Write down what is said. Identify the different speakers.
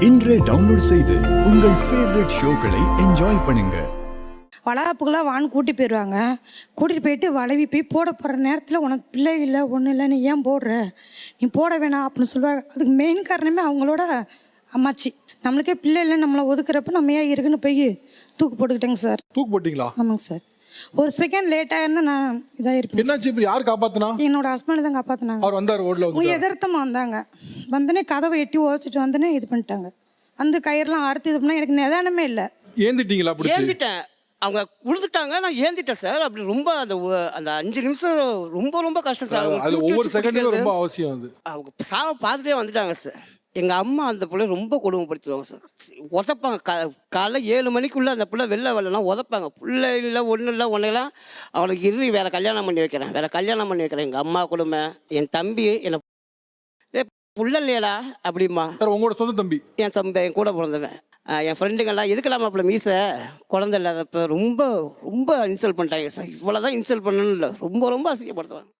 Speaker 1: இன்றே டவுன்லோட் செய்து உங்கள் ஃபேவரட் ஷோக்களை என்ஜாய் பண்ணுங்க.
Speaker 2: வளகாப்புக்கெல்லாம் வான்னு கூட்டி போயிடுவாங்க. கூட்டிகிட்டு போயிட்டு வளவி போய் போட போகிற நேரத்தில் உனக்கு பிள்ளை இல்லை ஒன்றும் இல்லை, நீ ஏன் போடுற, நீ போட வேணாம் அப்படின்னு சொல்லுவாங்க. அதுக்கு மெயின் காரணமே அவங்களோட அம்மாச்சி. நம்மளுக்கே பிள்ளை இல்லை நம்மளை ஒதுக்குறப்ப நம்ம ஏன் இருக்குன்னு போய் தூக்கு போட்டுக்கிட்டேங்க சார்.
Speaker 3: தூக்கு போட்டீங்களா?
Speaker 2: ஆமாங்க சார். ஒரு செகண்ட் லேட்டாக இருந்தால் நான் இதாகிருப்பேன்.
Speaker 3: என்னாச்சு? இப்போ யார் காப்பாத்தினா?
Speaker 2: என்னோட ஹஸ்பண்ட் தான் காப்பாற்றினாங்க.
Speaker 3: அவர் வந்தார் ரோட்ல வந்து
Speaker 2: எதிர்த்தமாக வந்தாங்க. வந்தனே கதவை எட்டி உதச்சிட்டு வந்தனே இது பண்ணிட்டாங்க. வந்து கயிறுலாம் அறுத்து இது பண்ணால் எனக்கு நிதானமே இல்லை.
Speaker 3: ஏந்திட்டீங்களா? அப்படி
Speaker 4: ஏந்திட்டேன். அவங்க கொடுத்துட்டாங்க, நான் ஏந்திட்டேன் சார். அப்படி ரொம்ப அந்த 5 நிமிஷம் ரொம்ப ரொம்ப கஷ்டம் சார்.
Speaker 3: அது ஒவ்வொரு செகண்டும் ரொம்ப அவசியம். அது
Speaker 4: அவங்க சாவை பார்த்துட்டே வந்துட்டாங்க சார். எங்கள் அம்மா அந்த பிள்ளை ரொம்ப கொடுமைப்படுத்துவாங்க சார். உதப்பாங்க. காலைல 7 மணிக்குள்ளே அந்த பிள்ளை வெளில வரலாம் உதப்பாங்க. பிள்ளை இல்லை ஒன்றும் இல்லை ஒன்றைலாம் அவளுக்கு இறுதி வேறு கல்யாணம் பண்ணி வைக்கிறேன். எங்கள் அம்மா கொடுமை. என் தம்பி என்னை புள்ள இல்லையடா அப்படிமா.
Speaker 3: சார் உங்களோட சொந்த தம்பி?
Speaker 4: என் கூட பிறந்தவன். என் ஃப்ரெண்டுங்கெல்லாம் எதுக்கெல்லாம் அப்படி மீசை குழந்தை இல்லாதப்போ ரொம்ப ரொம்ப இன்சல்ட் பண்ணிட்டாங்க சார். இவ்வளோ தான் இன்சல்ட் பண்ணணும் இல்லை, ரொம்ப ரொம்ப அசிங்கப்படுத்துவாங்க.